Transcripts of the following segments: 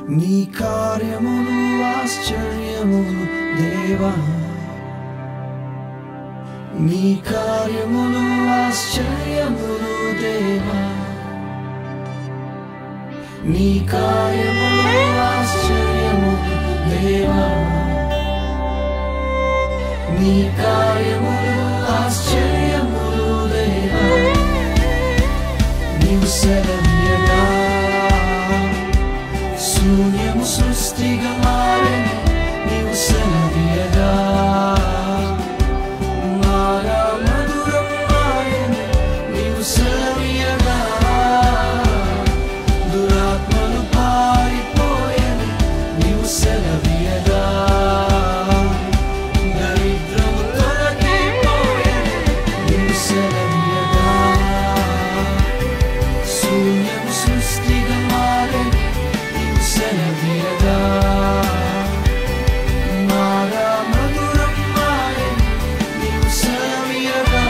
నీ కార్యములు ఆశ్చర్యములు దేవా, నీ కార్యములు ఆశ్చర్యములు దేవా, నీ కార్యములు ఆశ్చర్యములు దేవా, నీ కార్యములు ఆశ్చర్యములు దేవా. నీవు సెలవీయగా శూన్యము సృష్టిగా మారెను. నీవు సెలవీయగా మారా మధురం మారెను. నీవు సెలవీయగా దురాత్మలు పారిపోయెను. నీవు సెలవీయగా దరిద్రము తొలగిపోయెను. నీవు సెలవీయగా శూన్యము సృష్టిగా మారెను. నీవు సెలవీయగా మారా మధురం మారెను. నీవు సెలవీయగా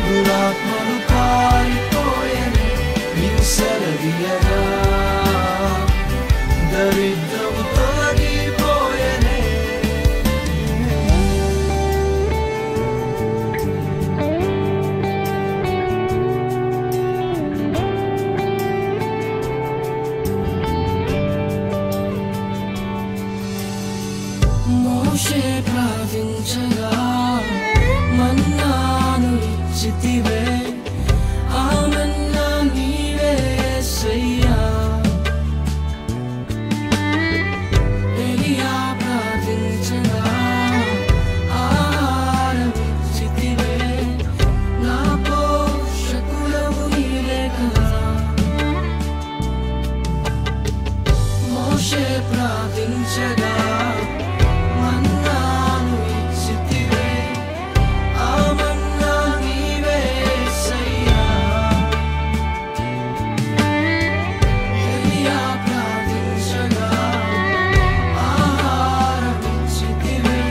దురాత్మలు పారిపోయెను. నీవు సెలవీయగా దరిద్రము తొలగిపోయెను. మోషే ప్రార్థించగా మన్నాను ఇచ్చితివే, ఆ మన్నా నీవే యేసయ్యా. ఎలియా ప్రార్థించగా ఆహారం ఇచ్చితివే, నా పోషకుడవు నీవే కదా. మోషే ప్రార్థించగా మన్నాను ఇచ్చితివే, ఆ మన్నా నీవే యేసయ్యా. ఎలియా ప్రార్థించగా ఆహారం ఇచ్చితివే,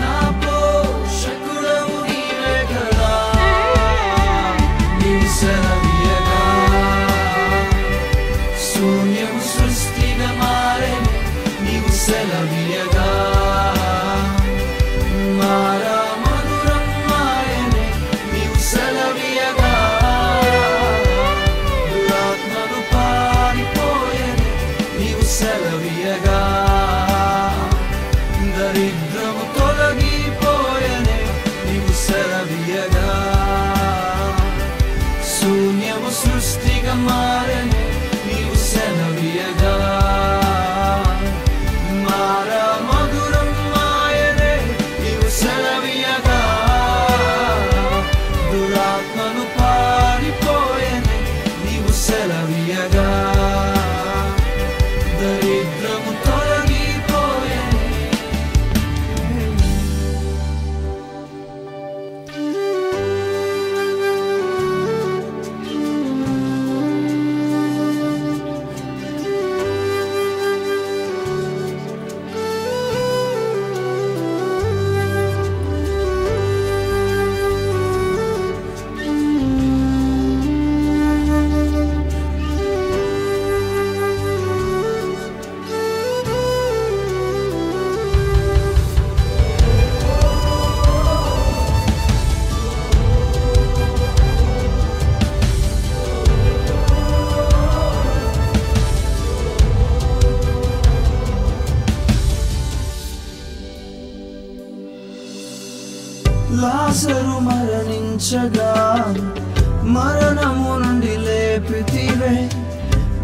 నా పోషకుడవు నీవే కదా. నీవు సెలవీయగా శూన్యము సృష్టిగా మారెను. నీవు సెలవీయగా మారా మధురం మారెను. నీవు సెలవీయగా దురాత్మలు పారిపోయెను. నీవు సెలవీయగా దరిద్రము తొలగిపోయెను. నీవు సెలవీయగా శూన్యము సృష్టిగా మారెను. నీవు సెలవీయగా మారా మధురం మాయనే. నీవు సెలవీయగా దురాత్మలు పారిపోయెను. నీవు సెలవీయగా దరిద్రము తొలగిపోయెను. లాజరు మరణించగా మరణము నుండి లేపితివే,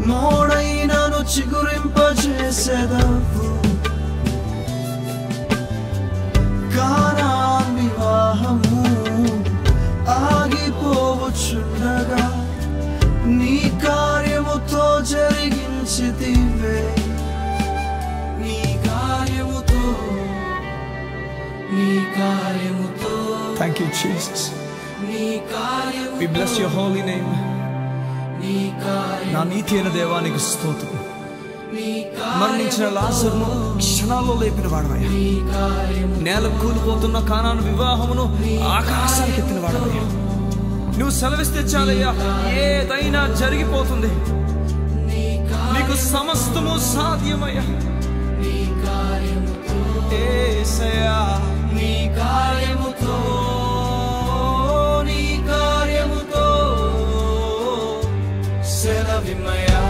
మోడైనను చిగురింపజేసెదవు. కానా వివాహము ఆగిపోవచ్చుండగా నీ కార్యముతో జరిగించితివే. నీ కార్యముతో, నీ కార్యముతో. Thank you, Jesus. నీ కార్యముతో. We bless your holy name. నీ కార్యముతో. నా నీతి అయిన దేవానికి స్తోత్రం. నీ మరణించిన లాజరును క్షణాల్లో లేపిన వాడవయ్యా. నేల కూలిపోతున్న కానాను వివాహమును ఆకాశానికి ఎత్తిన వాడవయ్యా. నువ్వు సెలవిస్తే చాలయ్యా, ఏదైనా జరిగిపోతుంది. నీ నీకు సమస్తము సాధ్యమయ్యా. నీ కార్యముతో యేసయ్యా నీ కార్యముతో నీ కార్యముతో సెలవిమ్మయ్యా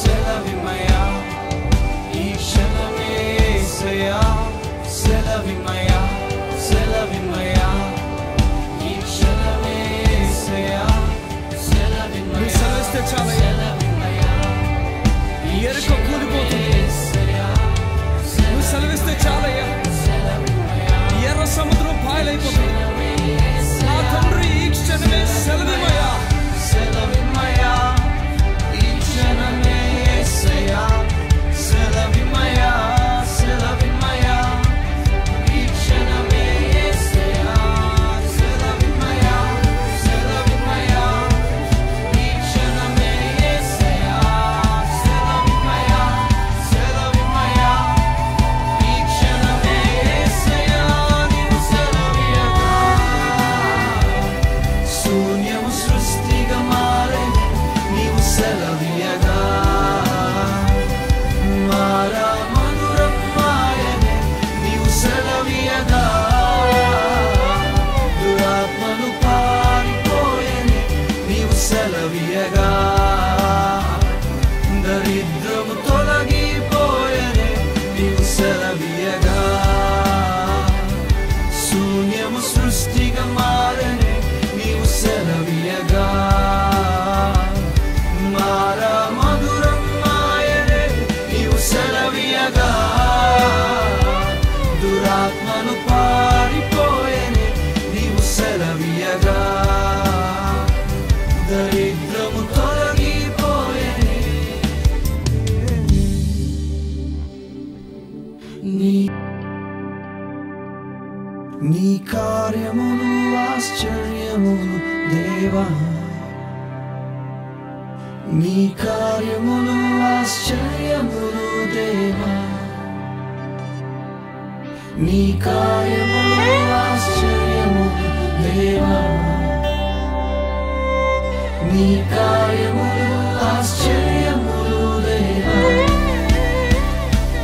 సెలవిమ్మయ్యా ఈ క్షణమే యేసయ్యా సెలవిమ్మయ్యా సెలవిమ్మయ్యా ఈ క్షణమే యేసయ్యా సెలవిమ్మయ్యా నువ్వు సెలవిస్తే చాలయ్యా. ఈ ఎరుక కూలిపోతుంది. నువ్వు సెలవిస్తే చాలయ్యా. ఎర్ర సముద్రం పాయలైపోతుంది. నా తండ్రి ఈ క్షణమే సెలవిమ్మయ్యా. సెలవిమ్మయ్యా ఈ క్షణమే యేసయ్యా సెలవిమ్మయ్యా సెలవిమ్మయ్యా ఈ క్షణమే యేసయ్యా సెలవిమ్మయ్యా సెలవిమ్మయ్యా ఈ క్షణమే యేసయ్యా సెలవిమ్మయ్యా సెలవిమ్మయ్యా ఈ క్షణమే యేసయ్యా నీవు సెలవియగా శూన్యము సృష్టిగా మారే నీవు సెలవియగా మారా మధురం మాయనే నీవు సెలవియగా దురాత్మను పారిపోయనే నీవు సెలవియగా దరిద్రము తొలగిపోయనే నీవు సెలవియగా శూన్యము సృష్టిగా మారనే నీవు సెలవియగా మారా మధురం మాయనే నీవు సెలవియగా దురాత్మను పారిపోయనే నీవు సెలవియగా దరిద్రము తొలగిపోయనే నీ కార్యములు ఆశ్చర్యములు దేవా నీ కార్యములు ఆశ్చర్యములు దేవా నీ కార్యములు ఆశ్చర్యములు దేవా నీ కార్యములు ఆశ్చర్యములు దేవా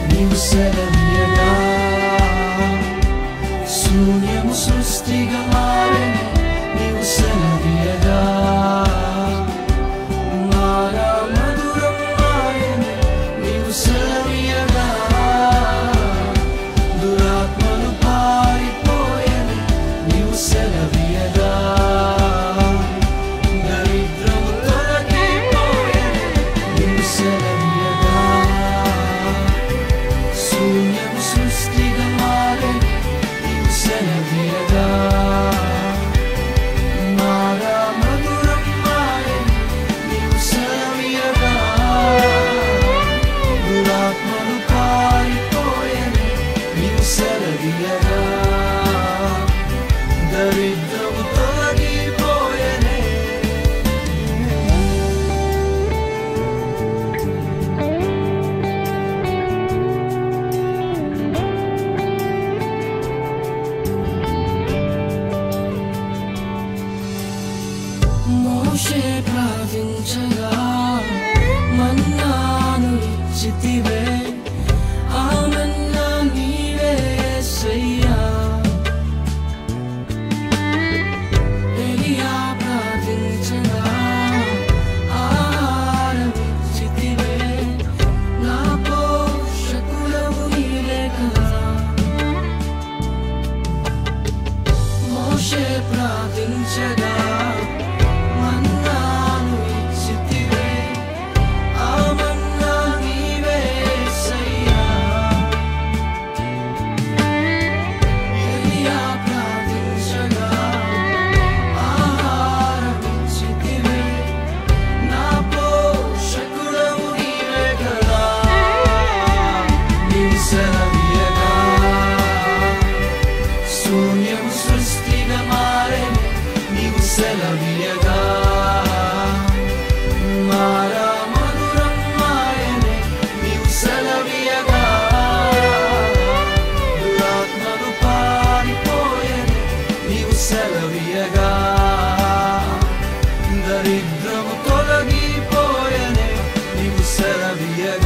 నీవు సెలవియగా శూన్యము సృష్టిగా మారనే నీవు సెలవియగా మారా మధురం మాయనే నీవు సెలవియగా దురాత్మను పారిపోయనే నీవు సెలవియగా దరిద్రము తొలగిపోయనే నీవు సెలవియగా శూన్యము సృష్టిగా మారనే నీవు సెలవియగా మారా మధురం మాయనే నీవు సెలవియగా దురాత్మను పారిపోయనే నీవు సెలవియగా దరిద్రము తొలగిపోయనే మోషే ప్రార్థించగా మన్నాను ఇచ్చితివే ఆ మన్నా నీవే యేసయ్యా ఎలియా ప్రార్థించగా ఆహారం ఇచ్చితివే నా పోషకుడవు నీవే కదా మోషే ప్రార్థించగా మన్నాను ఇచ్చితివే ఆ మన్నా నీవే యేసయ్యా ఎలియా ప్రార్థించగా ఆహారం ఇచ్చితివే నా పోషకుడవు నీవే కదా నీవు సెలవియగా శూన్యము సృష్టిగా మారనే నీవు సెలవియగా మారా మధురం మాయనే నీవు సెలవియగా దురాత్మను పారిపోయనే నీవు సెలవియగా దరిద్రము తొలగిపోయనే నీవు సెలవియగా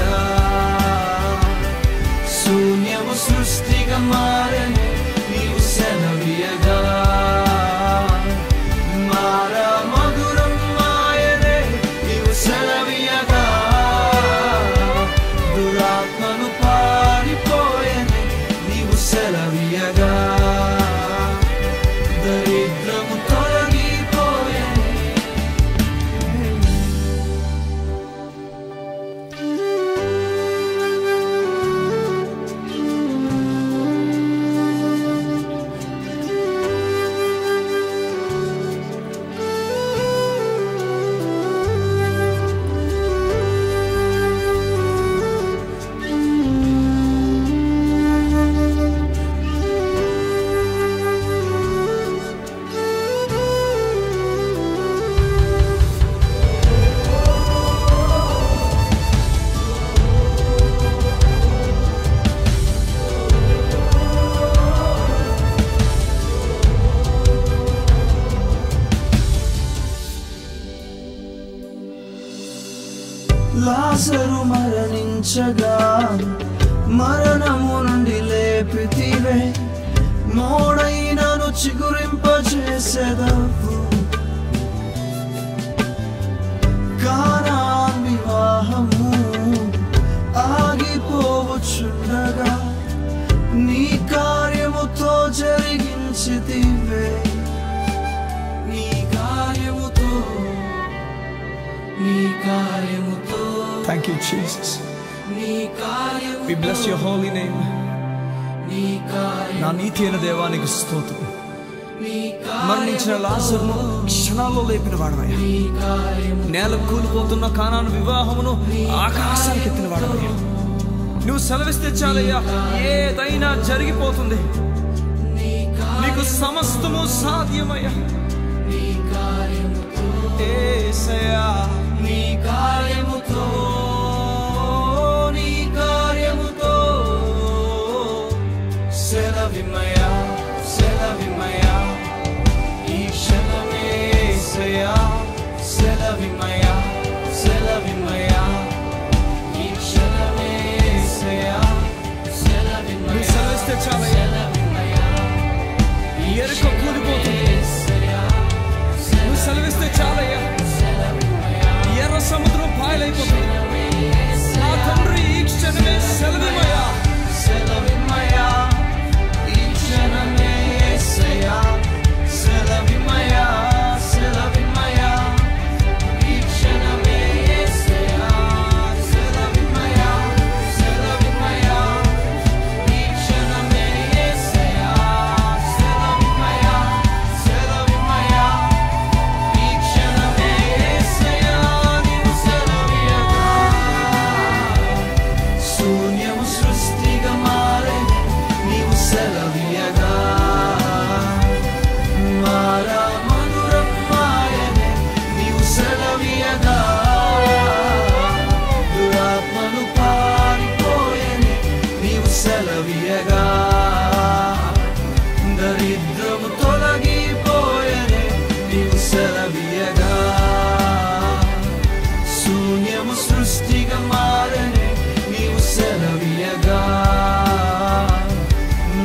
మార్చగా మరణము నుండి లేపితివే మోడైనను చిగురింపజేసెదవు కానాన్ వివాహము ఆగిపోవచ్చుండగా నీ కార్యముతో జరిగించితివే నీ కార్యముతో Thank you, Jesus. We bless your holy name. నా నీతి అయిన దేవానికి స్తోత్రం. మరణించిన లాజరును క్షణాల్లో లేపిన వాడవయ్యా. నేల కూలిపోతున్న కానాను వివాహమును ఆకాశానికి ఎత్తిన వాడవయ్యా. నువ్వు సెలవిస్తే చాలయ్యా, ఏదైనా జరిగిపోతుంది. నీకు సమస్తము సాధ్యమయ్యా. యేసయ్యా నీ కార్యముతో సెలవిమయా సెలవిమయా ఈ క్షణమే యేసయ్యా సెలవిమయా సెలవిమయా ఈ క్షణమే యేసయ్యా సెలవిమయా నువ్వు సెలవిస్తే చాలయ్యా. ఎరుక కూలిపోతుంది. నువ్వు సెలవిస్తే చాలయ్యా, ఎర్ర సముద్రం పాయలైపోతుంది. నా తండ్రి ఈ క్షణమే సెలవిమయా సెలవిమయా ఈ క్షణమే యేసయ్యా సెలవిమయా సెలవిమయా ఈ క్షణమే యేసయ్యా సెలవిమయా సెలవిమయా ఈ క్షణమే యేసయ్యా సెలవిమయా సెలవిమయా ఈ క్షణమే యేసయ్యా నీవు సెలవియగా శూన్యము సృష్టిగా మారే నీవు సెలవియగా మారా మధురం మాయనే నీవు సెలవియగా దురాత్మలు పారిపోయనే నీవు సెలవియగా దరిద్రము తొలగిపోయనే నీవు సెలవియగా శూన్యము సృష్టిగా మారనే నీవు సెలవియగా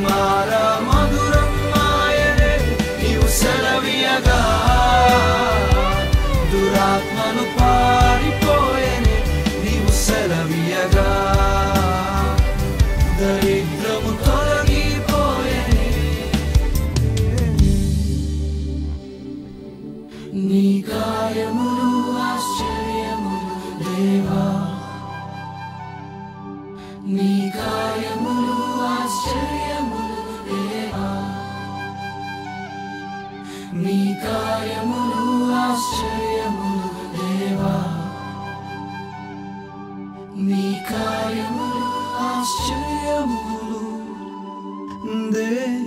మారా మధురం మాయనే నీవు సెలవియగా దురాత్మను పారిపోయనే నీవు సెలవియగా దరిద్రము తొలగిపోయనే నీ కార్యములు ఆశ్చర్యములు దేవా నీ కార్యములు ఆశ్చర్యములు దేవా నీ కార్యములు ఆశ్చర్యములు దేవా నీ కార్యములు ఆశ్చర్యములు దేవా